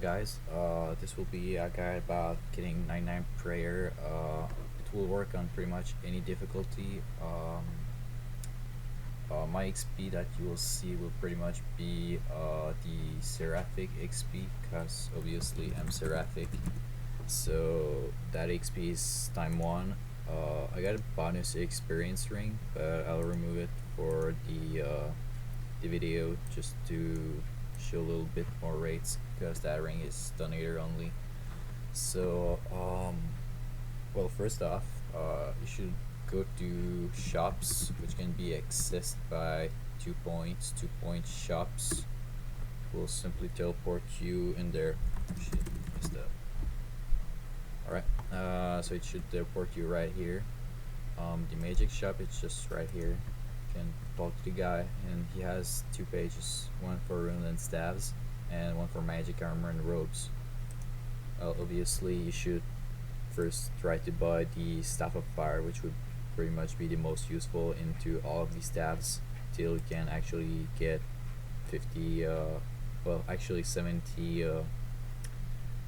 guys, this will be a guide about getting 99 prayer. It will work on pretty much any difficulty. My XP that you will see will pretty much be the Seraphic XP, because obviously I'm Seraphic, so that XP is time 1. I got a bonus experience ring, but I'll remove it for the video just to show a little bit more rates, because that ring is donator only. So well, first off, you should go to shops, which can be accessed by 2 points. 2 point shops will simply teleport you in there. Oh, shit, messed up. Alright, so it should teleport you right here. The magic shop is just right here. You can talk to the guy, and he has 2 pages, one for rune and staves, and one for magic armor and robes. Obviously, you should first try to buy the staff of fire, which would pretty much be the most useful into all of these staffs, till you can actually get 50 well, actually 70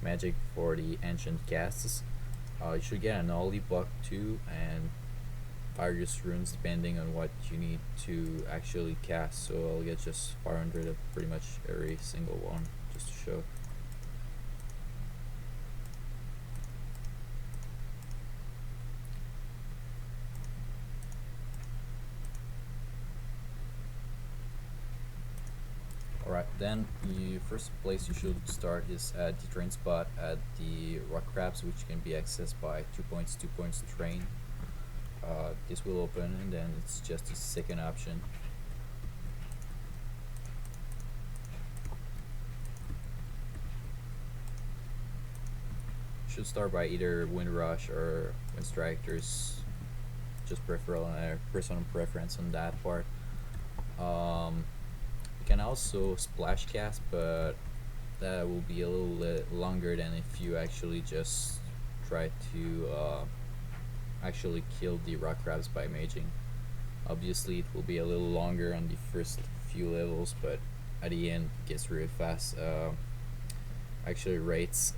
magic for the ancient casts. You should get an Ollie buck too, and various runes depending on what you need to actually cast. So I'll get just 500 of pretty much every single one, just to show. Alright, then the first place you should start is at the train spot at the rock crabs, which can be accessed by 2 points, 2 points train. This will open, and then it's just the second option. You should start by either Wind Rush or Wind Strike. There's just personal preference on that part. You can also splash cast, but that will be a little longer than if you actually just try to actually kill the rock crabs by maging. Obviously, it will be a little longer on the first few levels, but at the end it gets really fast. Actually, rates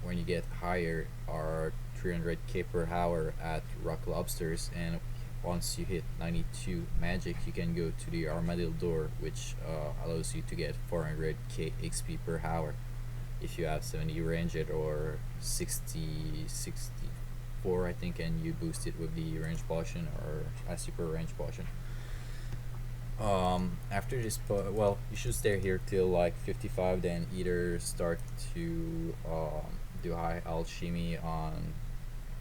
when you get higher are 300k per hour at rock lobsters, and once you hit 92 magic, you can go to the armadillo door, which allows you to get 400k XP per hour if you have 70 ranged or 64, I think, and you boost it with the range potion or a super range potion. After this, well, you should stay here till like 55, then either start to do high alchemy on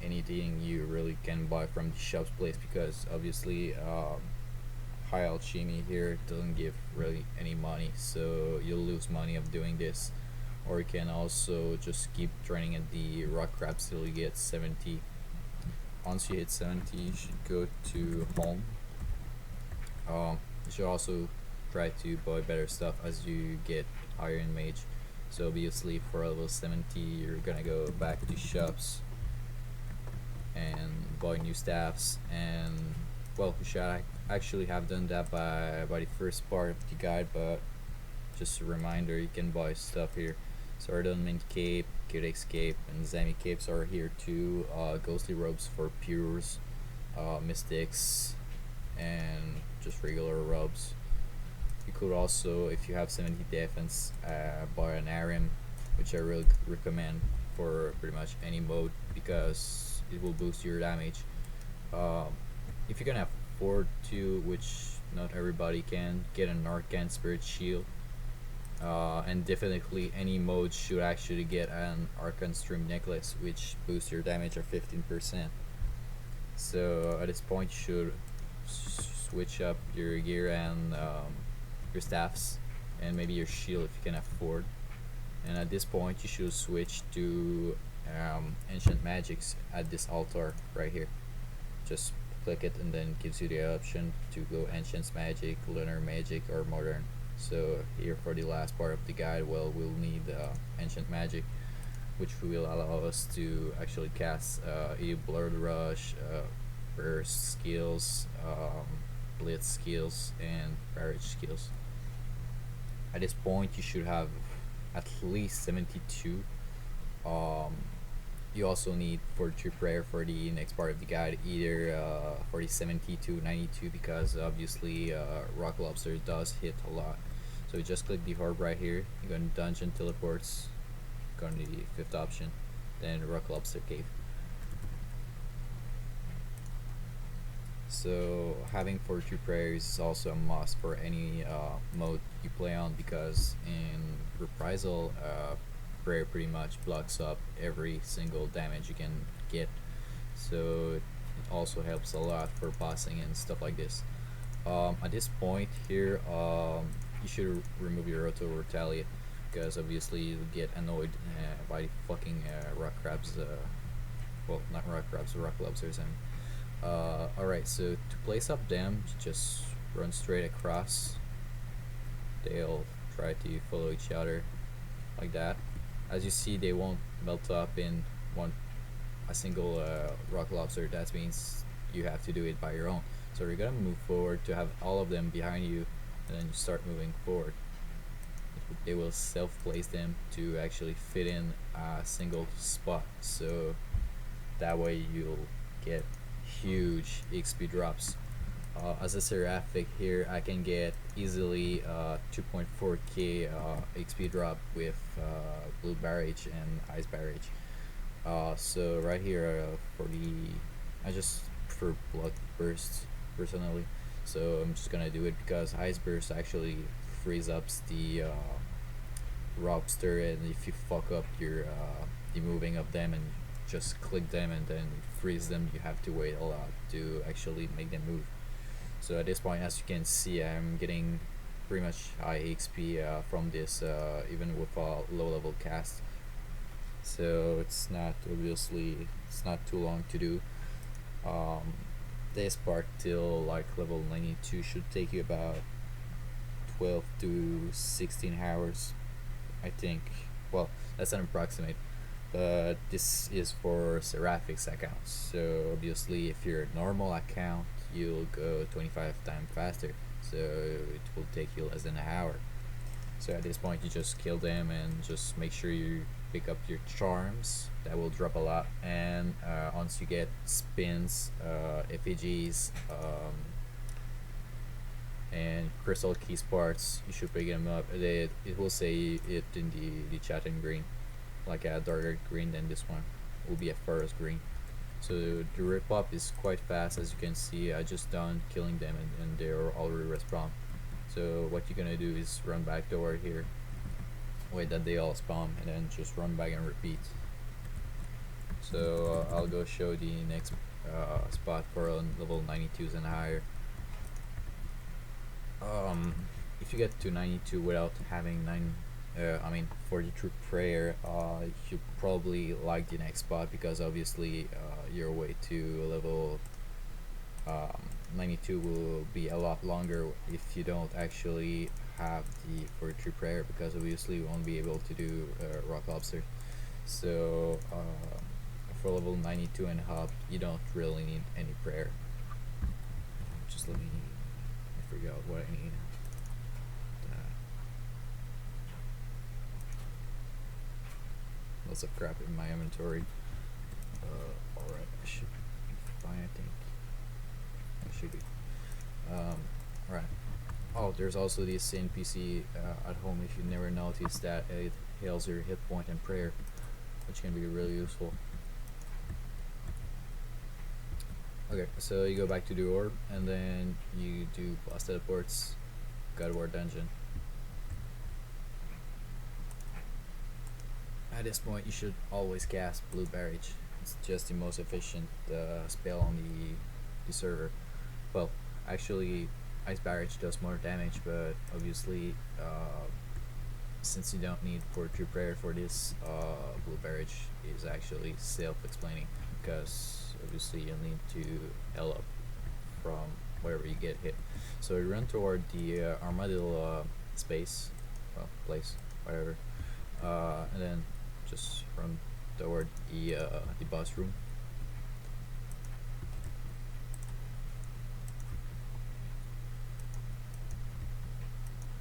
anything you really can buy from the shop's place, because obviously high alchemy here doesn't give really any money, so you'll lose money of doing this. Or you can also just keep training at the rock crabs till you get 70. Once you hit 70, you should go to home. You should also try to buy better stuff as you get higher in mage. So obviously for level 70, you're gonna go back to shops and buy new staffs, and well, you should actually have done that by the first part of the guide, but just a reminder, you can buy stuff here. Sardon Mint Cape, Codex Cape, and Zami Capes are here too. Ghostly Robes for Pures, Mystics, and just regular robes. You could also, if you have 70 defense, buy an Arim, which I really recommend for pretty much any mode, because it will boost your damage. If you can afford to, which not everybody can, get an Arcane Spirit Shield. And definitely any mode should actually get an Arcane Stream Necklace, which boosts your damage of 15%. So at this point you should switch up your gear and your staffs, and maybe your shield if you can afford. And at this point you should switch to Ancient Magics at this altar right here. Just click it, and then it gives you the option to go Ancient Magic, Lunar Magic, or Modern. So here for the last part of the guide, well, we'll need Ancient Magic, which will allow us to actually cast Blood Rush, Burst skills, Blitz skills, and Barrage skills. At this point you should have at least 72. um, you also need fortitude prayer for the next part of the guide, either for the 70 to 92, because obviously rock lobster does hit a lot. So you just click the orb right here, you go in dungeon teleports, go on the fifth option, then rock lobster cave. So having fortitude prayer is also a must for any mode you play on, because in reprisal, prayer pretty much blocks up every single damage you can get. So it also helps a lot for bossing and stuff like this. At this point here, you should remove your auto retaliate, because obviously you get annoyed by fucking rock crabs. Well, not rock crabs, rock lobsters. And alright, so to place up them, just run straight across. They'll try to follow each other like that. As you see, they won't melt up in a single rock lobster. That means you have to do it by your own. So you're gonna move forward to have all of them behind you, and then you start moving forward. They will self-place them to actually fit in a single spot, so that way you'll get huge XP drops. As a seraphic here, I can get easily 2.4k XP drop with blue barrage and ice barrage. So right here, I just prefer blood burst personally, so I'm just gonna do it because ice burst actually frees up the lobster, and if you fuck up your the moving of them and just click them and then freeze them, you have to wait a lot to actually make them move. So at this point, as you can see, I'm getting pretty much high XP from this, even with a low level cast. So it's not too long to do. This part till like level 92 should take you about 12 to 16 hours, I think. Well, that's an approximate, but this is for Seraphic's accounts. So obviously, if you're a normal account, you'll go 25 times faster. So it will take you less than an hour. So at this point, you just kill them and just make sure you pick up your charms. That will drop a lot. And once you get spins, effigies, and crystal key parts, you should pick them up. It will say it in the chat in green, like a darker green than this one. It will be a forest green. So the rip up is quite fast, as you can see. I just done killing them and they're already respawn. So what you're gonna do is run back toward here, wait that they all spawn, and then just run back and repeat. So I'll go show the next spot for level 92s and higher. If you get to 92 without having 43 prayer, you probably like the next spot, because obviously your way to level 92 will be a lot longer if you don't actually have the 43 prayer, because obviously you won't be able to do rock lobster. So for level 92 and up, you don't really need any prayer. Just let me, I forgot what I need. Lots of crap in my inventory. Alright, I should be fine, I think. I should be. Alright. Oh, there's also this NPC at home, if you never noticed that. It heals your hit point and prayer, which can be really useful. Okay, so you go back to the orb, and then you do boss teleports, God War Dungeon. At this point, you should always cast Blue Barrage. It's just the most efficient spell on the server. Well, actually, Ice Barrage does more damage, but obviously, since you don't need Fortitude Prayer for this, Blue Barrage is actually self-explaining, because obviously you'll need to heal up from wherever you get hit. So you run toward the Armadillo space, well, place, whatever, and then just run toward the boss room.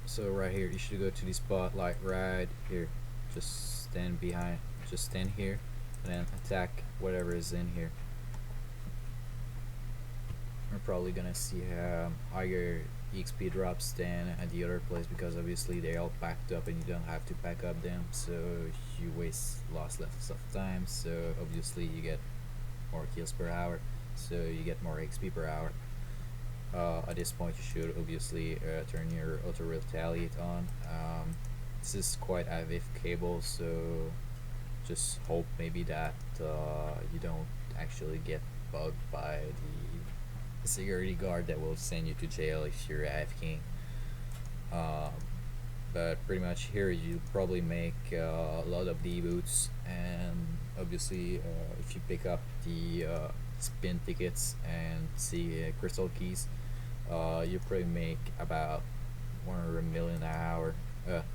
So right here, you should go to the spot like right here. just stand behind, just stand here and then attack whatever is in here. We're probably gonna see higher EXP drops than at the other place because obviously they're all packed up and you don't have to pack up them, so you waste less of time, so obviously you get more kills per hour, so you get more XP per hour. At this point you should obviously turn your auto retaliate on. This is quite AVIF cable, so just hope maybe that you don't actually get bugged by the security guard that will send you to jail if you're AFKing. But pretty much here you probably make a lot of D boots, and obviously if you pick up the spin tickets and see crystal keys, you probably make about 100 million an hour,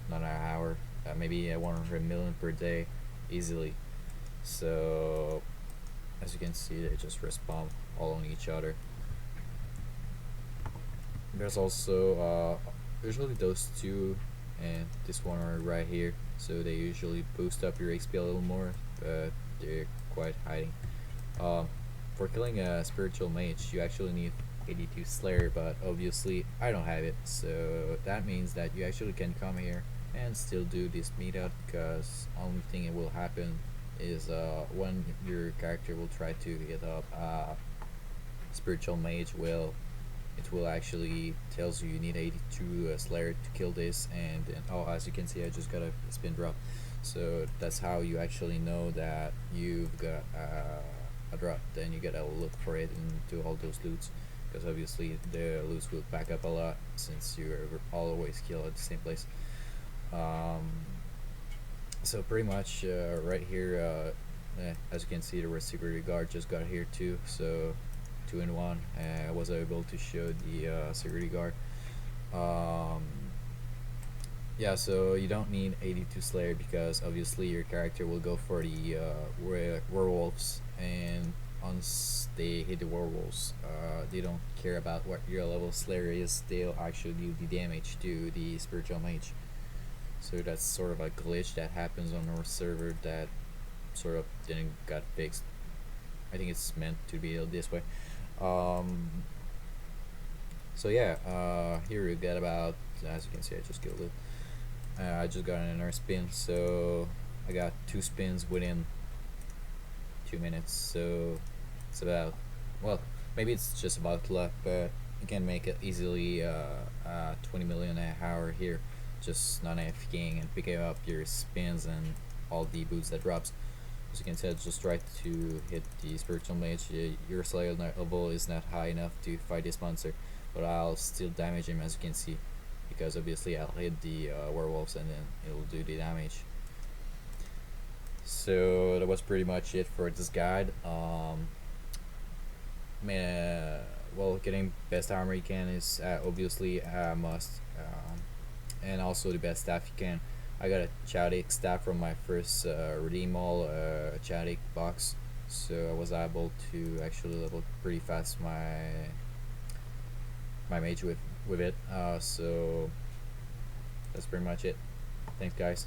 not an hour, maybe 100 million per day easily. So as you can see, they just respawn all on each other. There's also usually those two and this one are right here, so they usually boost up your XP a little more, but they're quite hiding. For killing a spiritual mage you actually need 82 Slayer, but obviously I don't have it, so that means that you actually can come here and still do this meetup, because only thing it will happen is when your character will try to hit up spiritual mage, it will actually tells you need 82 Slayer to kill this, and then, oh, as you can see I just got a spin drop, so that's how you actually know that you've got a drop. Then you gotta look for it and do all those loots, because obviously the loots will back up a lot since you always kill at the same place. So pretty much right here, as you can see, the security guard just got here too, so 2 in 1. I was able to show the security guard. Yeah, so you don't need 82 Slayer because obviously your character will go for the werewolves, and once they hit the werewolves, they don't care about what your level Slayer is, they'll actually do the damage to the spiritual mage. So that's sort of a glitch that happens on our server that sort of didn't got fixed. I think it's meant to be this way. So yeah, here we got about, as you can see I just killed it. I just got another spin, so I got 2 spins within 2 minutes, so it's about, well, maybe it's just about luck, but you can make it easily 20 million an hour here, just not AFKing and picking up your spins and all the boots that drops. As you can see, I just tried to hit the spiritual mage. Your Slayer level is not high enough to fight this monster, but I'll still damage him, as you can see, because obviously I'll hit the werewolves and then it'll do the damage. So that was pretty much it for this guide. Well, getting best armor you can is obviously a must, and also the best staff you can. I got a Chaudic staff from my first redeem all Chaudic box, so I was able to actually level pretty fast my mage with it. So that's pretty much it. Thanks guys.